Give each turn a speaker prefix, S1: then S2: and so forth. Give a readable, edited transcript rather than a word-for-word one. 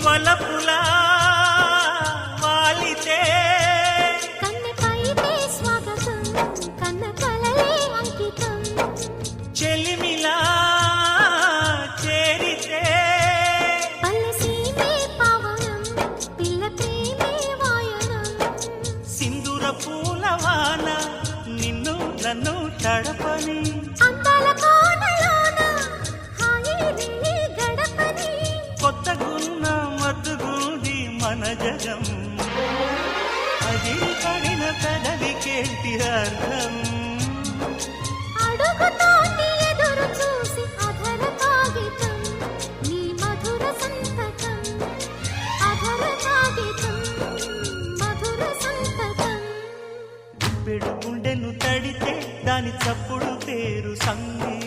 S1: వలపులా వాలితే
S2: కన్నెపైతే స్వాగతం కన్న కలలే అంకితం
S1: చెలిమిలా చేరితే
S2: పల్లె సీమే పావనం పిల్ల ప్రేమే వాయనం
S1: సింధూర పూలవాన నిన్ను నన్ను తడపని
S2: అందాల కోనలోన హాయి నీ గడపని
S1: కొత్తగున్న మత్తుగుంది మన జగం అది పడిన పెదవికేంటి అర్థం
S2: అడుగుతోటి ఎదురు చూసి అధర కాగితం నీ మధుర సంతకం అధర కాగితం మధుర సంతకం
S1: పెడుగుండెను తడితే దాని చప్పుడు పేరు సంగీతం